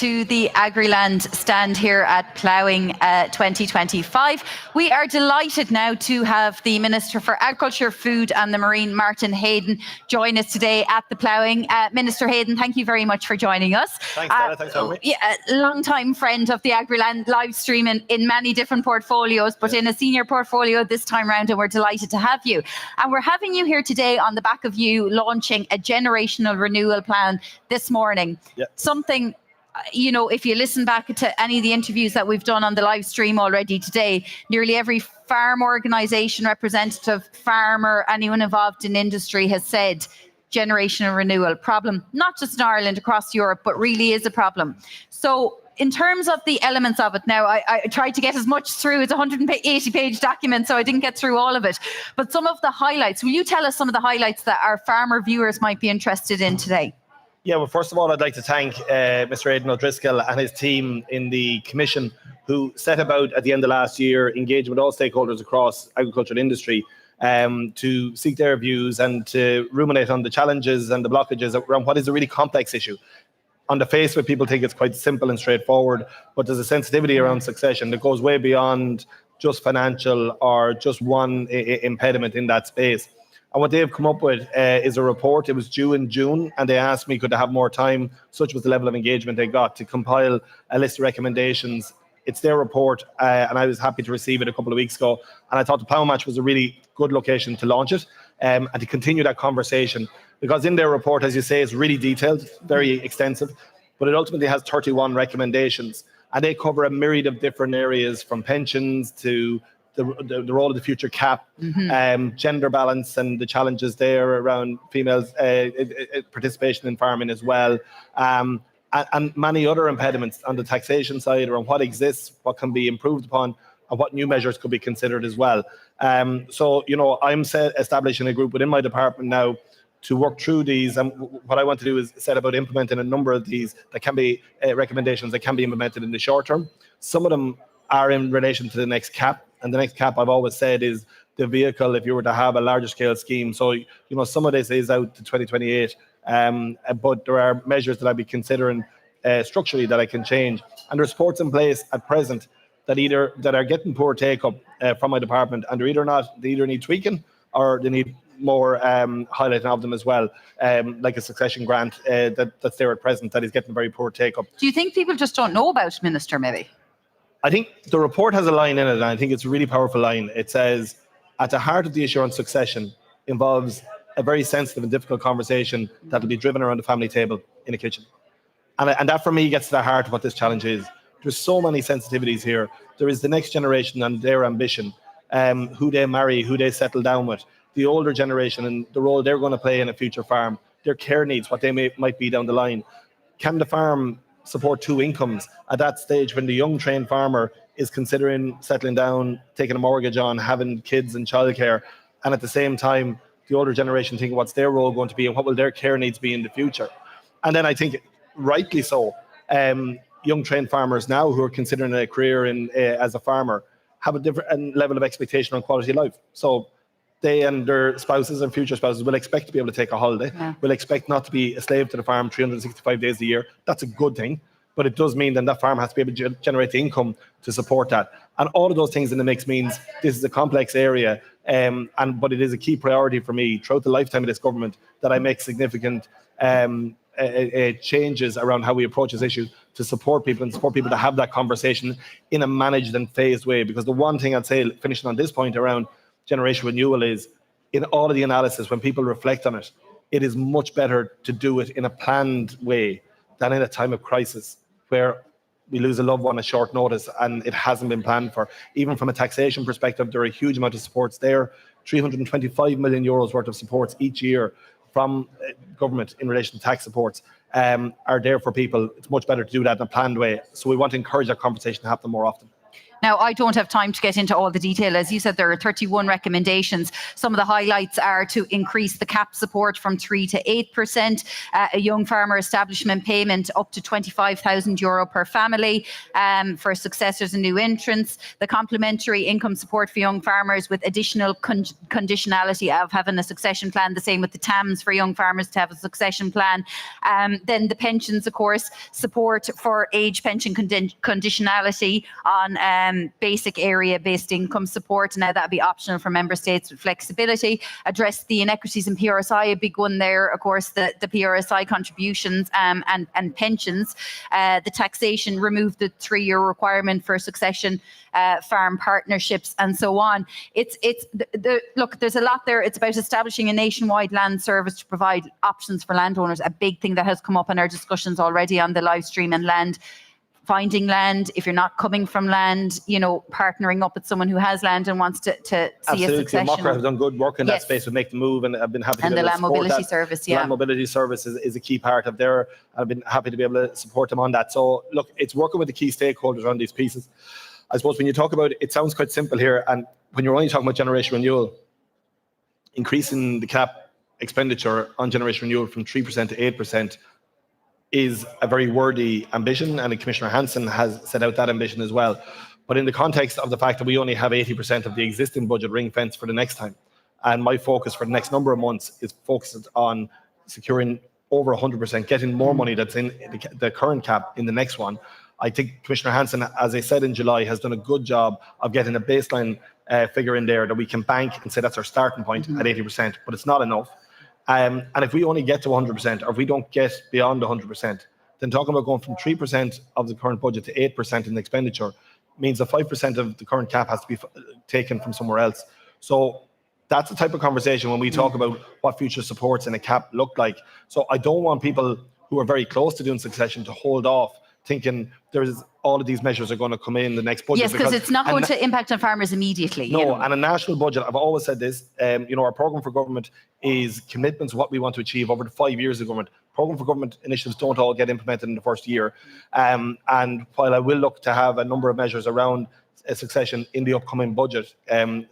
to the Agriland stand here at Ploughing 2025. We are delighted now to have the Minister for Agriculture, Food and the Marine, Martin Heydon, join us today at the Ploughing. Minister Heydon, thank you very much for joining us. Thanks, Dana. Thanks for having me. Yeah, a long-time friend of the Agriland live stream in many different portfolios, but in a senior portfolio this time round, and we're delighted to have you. And we're having you here today on the back of you launching a generational renewal plan this morning. Something, you know, if you listen back to any of the interviews that we've done on the live stream already today, nearly every farm organisation, representative, farmer, anyone involved in industry has said generational renewal problem, not just in Ireland, across Europe, but really is a problem. So in terms of the elements of it now, I tried to get as much through. It's a 180-page document, so I didn't get through all of it. But some of the highlights, will you tell us some of the highlights that our farmer viewers might be interested in today? Yeah, well, first of all, I'd like to thank Mr. Aidan O'Driscoll and his team in the Commission, who set about at the end of last year engaging with all stakeholders across agricultural industry to seek their views and to ruminate on the challenges and the blockages around what is a really complex issue. On the face of it, people think it's quite simple and straightforward, but there's a sensitivity around succession that goes way beyond just financial or just one impediment in that space. And what they've come up with is a report. It was due in June, and they asked me could they have more time. Such was the level of engagement they got to compile a list of recommendations. It's their report, and I was happy to receive it a couple of weeks ago. And I thought the Plough Match was a really good location to launch it and to continue that conversation. Because in their report, as you say, it's really detailed, very extensive, but it ultimately has 31 recommendations. And they cover a myriad of different areas, from pensions to the role of the future cap, gender balance and the challenges there around females' participation in farming as well, and many other impediments on the taxation side around what exists, what can be improved upon, and what new measures could be considered as well. So, you know, I'm establishing a group within my department now to work through these, and what I want to do is set about implementing a number of these that can be recommendations that can be implemented in the short term. Some of them are in relation to the next cap. And the next cap, I've always said, is the vehicle if you were to have a larger scale scheme. So, you know, some of this is out to 2028, but there are measures that I'd be considering structurally that I can change. And there are supports in place at present that are getting poor take-up from my department, and they either need tweaking or they need more highlighting of them as well, like a succession grant that's there at present that is getting very poor take-up. Do you think people just don't know about it, Minister, maybe? I think the report has a line in it, and I think it's a really powerful line. It says, at the heart of the issue on succession involves a very sensitive and difficult conversation that will be driven around the family table in a kitchen. And that, for me, gets to the heart of what this challenge is. There's so many sensitivities here. There is the next generation and their ambition, who they marry, who they settle down with, the older generation and the role they're going to play in a future farm, their care needs, what they might be down the line. Can the farm support two incomes at that stage when the young trained farmer is considering settling down, taking a mortgage on, having kids and childcare, and at the same time the older generation thinking what's their role going to be and what will their care needs be in the future? And then I think rightly so, young trained farmers now who are considering a career as a farmer have a different level of expectation on quality of life. So they and their spouses and future spouses will expect to be able to take a holiday, will expect not to be a slave to the farm 365 days a year. That's a good thing, but it does mean that farm has to be able to generate the income to support that. And all of those things in the mix means this is a complex area, but it is a key priority for me throughout the lifetime of this government that I make significant changes around how we approach this issue to support people and support people to have that conversation in a managed and phased way. Because the one thing I'd say, finishing on this point around generation renewal, is in all of the analysis, when people reflect on it, it is much better to do it in a planned way than in a time of crisis where we lose a loved one at short notice and it hasn't been planned for. Even from a taxation perspective, there are a huge amount of supports there. 325 million euros worth of supports each year from government in relation to tax supports are there for people. It's much better to do that in a planned way. So we want to encourage that conversation to happen more often. Now, I don't have time to get into all the detail. As you said, there are 31 recommendations. Some of the highlights are to increase the cap support from 3 to 8%, a young farmer establishment payment up to €25,000 per family for successors and new entrants, the complementary income support for young farmers with additional conditionality of having a succession plan, the same with the TAMs for young farmers to have a succession plan. Then the pensions, of course, support for age pension conditionality on basic area-based income support. Now that'd be optional for member states with flexibility. Address the inequities in PRSI, a big one there, of course, the PRSI contributions and pensions. The taxation, remove the 3-year requirement for succession farm partnerships and so on. Look, there's a lot there. It's about establishing a nationwide land service to provide options for landowners, a big thing that has come up in our discussions already on the live stream, and land. Finding land, if you're not coming from land, partnering up with someone who has land and wants to see Absolutely. a succession. Mocra have done good work in that space with Make the Move, and I've been happy to and be the able to land support mobility that. service, The land mobility service is a key part of there. I've been happy to be able to support them on that. So look, it's working with the key stakeholders on these pieces. I suppose when you talk about it sounds quite simple here, and when you're only talking about generation renewal, increasing the cap expenditure on generation renewal from 3% to 8% is a very worthy ambition, and Commissioner Hansen has set out that ambition as well. But in the context of the fact that we only have 80% of the existing budget ring fence for the next time, and my focus for the next number of months is focused on securing over 100%, getting more money that's in the current cap in the next one. I think Commissioner Hansen, as I said in July, has done a good job of getting a baseline figure in there that we can bank and say that's our starting point at 80%, but it's not enough. And if we only get to 100%, or if we don't get beyond 100%, then talking about going from 3% of the current budget to 8% in the expenditure means that 5% of the current cap has to be taken from somewhere else. So that's the type of conversation when we talk about what future supports in a cap look like. So I don't want people who are very close to doing succession to hold off, thinking there's all of these measures are going to come in the next budget. Yes, because it's not going to impact on farmers immediately. No, and a national budget, I've always said this, our programme for government is commitments, what we want to achieve over the 5 years of government. Programme for government initiatives don't all get implemented in the first year. And while I will look to have a number of measures around a succession in the upcoming budget,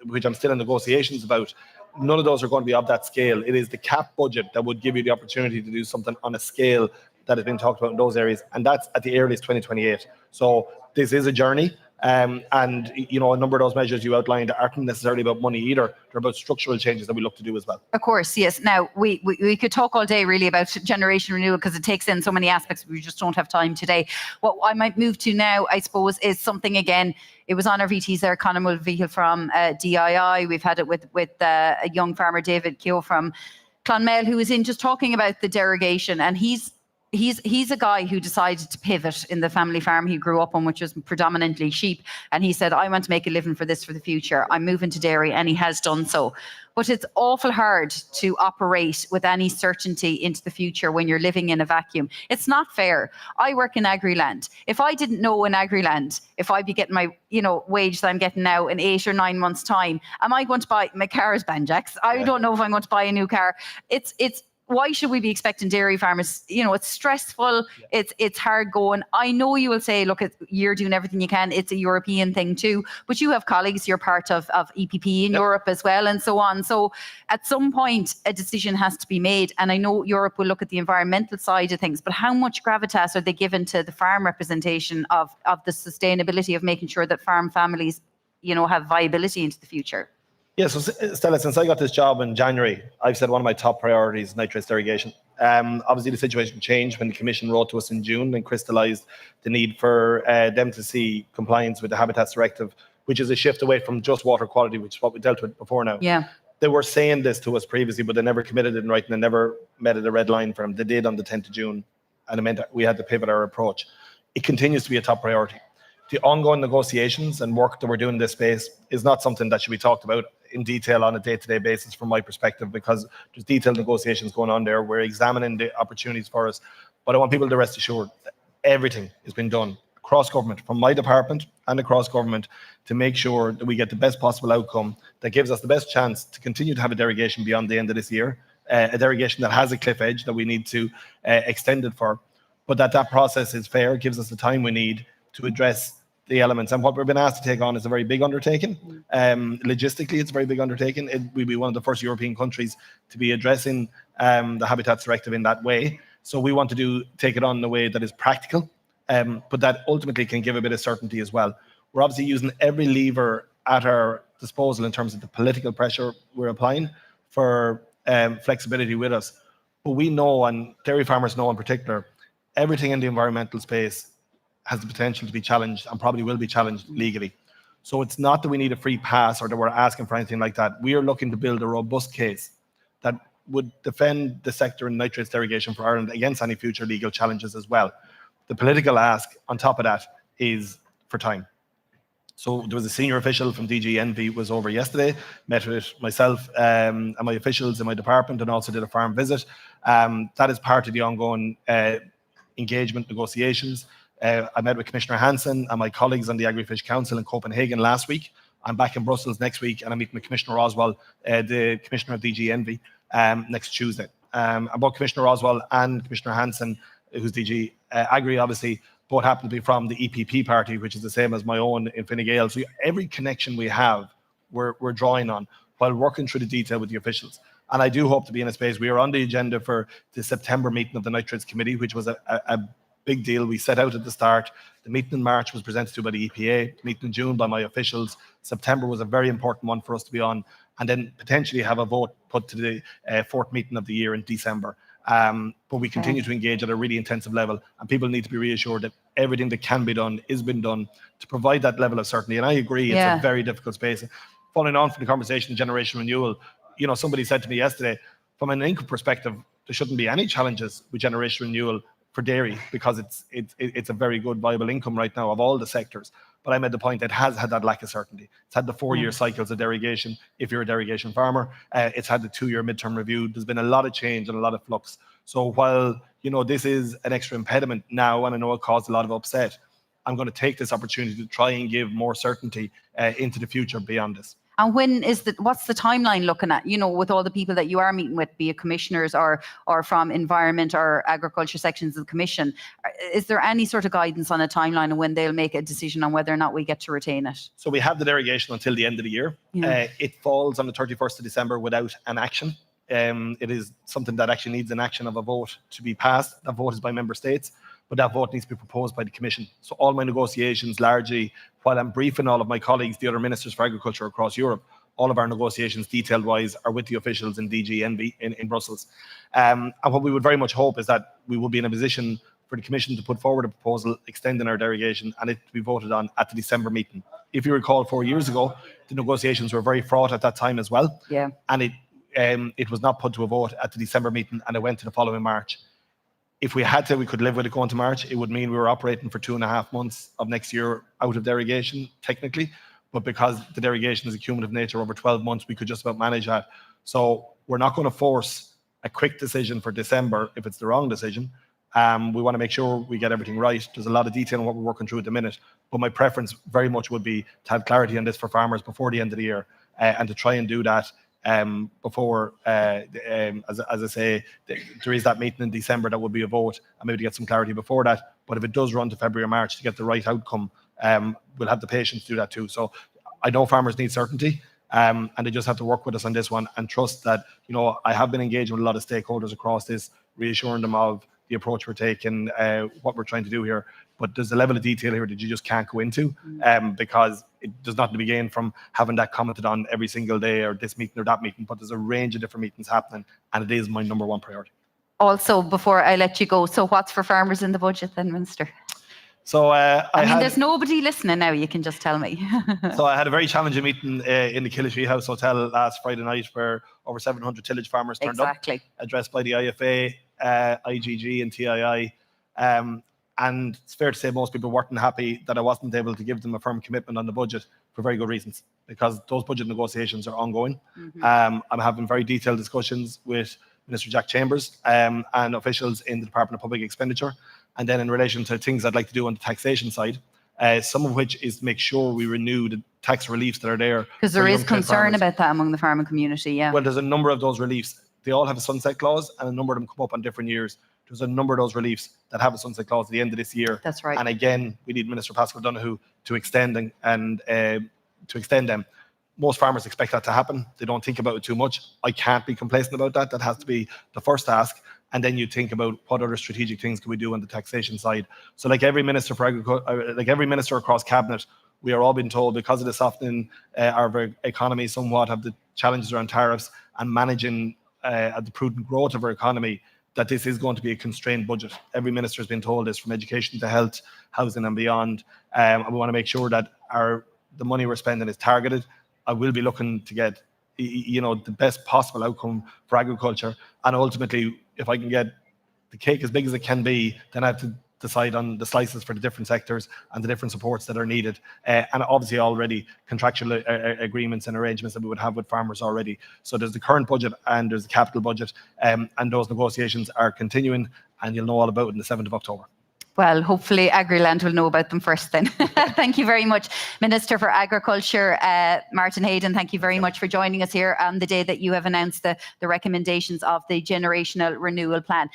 which I'm still in negotiations about, none of those are going to be of that scale. It is the cap budget that would give you the opportunity to do something on a scale that has been talked about in those areas, and that's at the earliest 2028. So this is a journey, and a number of those measures you outlined aren't necessarily about money either. They're about structural changes that we look to do as well. Of course, yes. Now we could talk all day really about generation renewal because it takes in so many aspects. We just don't have time today. What I might move to now, I suppose, is something again. It was on our VTs there, Conor Mulvihill from DII. We've had it with a young farmer, David Keogh from Clonmel, who was in just talking about the derogation, and he's a guy who decided to pivot in the family farm he grew up on, which was predominantly sheep. And he said, I want to make a living for this for the future. I'm moving to dairy, and he has done so. But it's awful hard to operate with any certainty into the future when you're living in a vacuum. It's not fair. I work in Agriland. If I didn't know in Agriland, if I'd be getting my wage that I'm getting now in 8 or 9 months' time, am I going to buy my car's banjacks? I don't know if I'm going to buy a new car. It's why should we be expecting dairy farmers? It's stressful. Yeah. It's hard going. I know you will say, look, you're doing everything you can. It's a European thing too. But you have colleagues, you're part of EPP in Europe as well and so on. So at some point, a decision has to be made. And I know Europe will look at the environmental side of things, but how much gravitas are they given to the farm representation of the sustainability of making sure that farm families, have viability into the future? Yeah, so Stella, since I got this job in January, I've said one of my top priorities is nitrates derogation. Obviously, the situation changed when the Commission wrote to us in June and crystallised the need for them to see compliance with the Habitats Directive, which is a shift away from just water quality, which is what we dealt with before now. Yeah. They were saying this to us previously, but they never committed it in writing. They never met at a red line for them. They did on the 10th of June, and it meant that we had to pivot our approach. It continues to be a top priority. The ongoing negotiations and work that we're doing in this space is not something that should be talked about in detail on a day-to-day basis from my perspective, because there's detailed negotiations going on there. We're examining the opportunities for us. But I want people to rest assured that everything has been done across government, from my department and across government, to make sure that we get the best possible outcome that gives us the best chance to continue to have a derogation beyond the end of this year, a derogation that has a cliff edge that we need to extend it for, but that process is fair, gives us the time we need to address the elements. And what we've been asked to take on is a very big undertaking. Logistically, it's a very big undertaking. We'll be one of the first European countries to be addressing the Habitats Directive in that way. So we want to take it on in a way that is practical, but that ultimately can give a bit of certainty as well. We're obviously using every lever at our disposal in terms of the political pressure we're applying for flexibility with us. But we know, and dairy farmers know in particular, everything in the environmental space has the potential to be challenged and probably will be challenged legally. So it's not that we need a free pass or that we're asking for anything like that. We are looking to build a robust case that would defend the sector in nitrates derogation for Ireland against any future legal challenges as well. The political ask on top of that is for time. So there was a senior official from DG Envy was over yesterday, met with myself and my officials in my department, and also did a farm visit. That is part of the ongoing engagement negotiations. I met with Commissioner Hansen and my colleagues on the Agri-Fish Council in Copenhagen last week. I'm back in Brussels next week, and I'm meeting with Commissioner Oswald, the Commissioner of DG Envy, next Tuesday. Both Commissioner Oswald and Commissioner Hansen, who's DG Agri, obviously, both happen to be from the EPP party, which is the same as my own in Fine Gael. So every connection we have, we're drawing on while working through the detail with the officials. And I do hope to be in a space. We are on the agenda for the September meeting of the Nitrates Committee, which was a big deal. We set out at the start. The meeting in March was presented to by the EPA, the meeting in June by my officials. September was a very important one for us to be on, and then potentially have a vote put to the fourth meeting of the year in December. But we continue to engage at a really intensive level, and people need to be reassured that everything that can be done is being done to provide that level of certainty. And I agree, it's a very difficult space. Following on from the conversation, generation renewal, somebody said to me yesterday, from an income perspective, there shouldn't be any challenges with generation renewal for dairy because it's a very good viable income right now of all the sectors. But I made the point that it has had that lack of certainty. It's had the 4-year cycles of derogation if you're a derogation farmer. It's had the 2-year midterm review. There's been a lot of change and a lot of flux. So while this is an extra impediment now, and I know it caused a lot of upset, I'm going to take this opportunity to try and give more certainty into the future beyond this. And what's the timeline looking at, with all the people that you are meeting with, be it commissioners or from environment or agriculture sections of the commission? Is there any sort of guidance on a timeline of when they'll make a decision on whether or not we get to retain it? So we have the derogation until the end of the year. It falls on the 31st of December without an action. It is something that actually needs an action of a vote to be passed. That vote is by member states, but that vote needs to be proposed by the Commission. So all my negotiations, largely, while I'm briefing all of my colleagues, the other ministers for agriculture across Europe, all of our negotiations, detailed-wise, are with the officials in DG Envy in Brussels. And what we would very much hope is that we will be in a position for the Commission to put forward a proposal extending our derogation and it to be voted on at the December meeting. If you recall, 4 years ago, the negotiations were very fraught at that time as well. And it was not put to a vote at the December meeting, and it went to the following March. If we had to, we could live with it going to March. It would mean we were operating for 2.5 months of next year out of derogation, technically. But because the derogation is a cumulative nature over 12 months, we could just about manage that. So we're not going to force a quick decision for December if it's the wrong decision. We want to make sure we get everything right. There's a lot of detail on what we're working through at the minute. But my preference very much would be to have clarity on this for farmers before the end of the year and to try and do that before, as I say, there is that meeting in December that will be a vote, and maybe to get some clarity before that. But if it does run to February or March to get the right outcome, we'll have the patience to do that too. So I know farmers need certainty, and they just have to work with us on this one and trust that, I have been engaging with a lot of stakeholders across this, reassuring them of the approach we're taking, what we're trying to do here. But there's a level of detail here that you just can't go into because it does not begin from having that commented on every single day or this meeting or that meeting, but there's a range of different meetings happening, and it is my number one priority. Also, before I let you go, so what's for farmers in the budget then, Minister? So there's nobody listening now, you can just tell me. So I had a very challenging meeting in the Killishy House Hotel last Friday night where over 700 tillage farmers turned up, addressed by the IFA, IGG and TII. And it's fair to say most people weren't happy that I wasn't able to give them a firm commitment on the budget for very good reasons, because those budget negotiations are ongoing. I'm having very detailed discussions with Minister Jack Chambers and officials in the Department of Public Expenditure. And then in relation to things I'd like to do on the taxation side, some of which is make sure we renew the tax reliefs that are there. Because there is concern about that among the farming community, Well, there's a number of those reliefs. They all have a sunset clause, and a number of them come up on different years. There's a number of those reliefs that have a sunset clause at the end of this year. That's right. And again, we need Minister Pascal Donoghue to extend to extend them. Most farmers expect that to happen. They don't think about it too much. I can't be complacent about that. That has to be the first task. And then you think about what other strategic things can we do on the taxation side. So like every minister for agriculture, like every minister across cabinet, we are all being told, because of the softening our economy somewhat, of the challenges around tariffs and managing the prudent growth of our economy, that this is going to be a constrained budget. Every minister has been told this, from education to health, housing and beyond. And we want to make sure that the money we're spending is targeted. I will be looking to get, the best possible outcome for agriculture. And ultimately, if I can get the cake as big as it can be, then I have to decide on the slices for the different sectors and the different supports that are needed. And obviously already contractual agreements and arrangements that we would have with farmers already. So there's the current budget and there's the capital budget, and those negotiations are continuing, and you'll know all about it on the 7th of October. Well, hopefully Agriland will know about them first then. Thank you very much, Minister for Agriculture, Martin Heydon. Thank you very much for joining us here on the day that you have announced the recommendations of the generational renewal plan.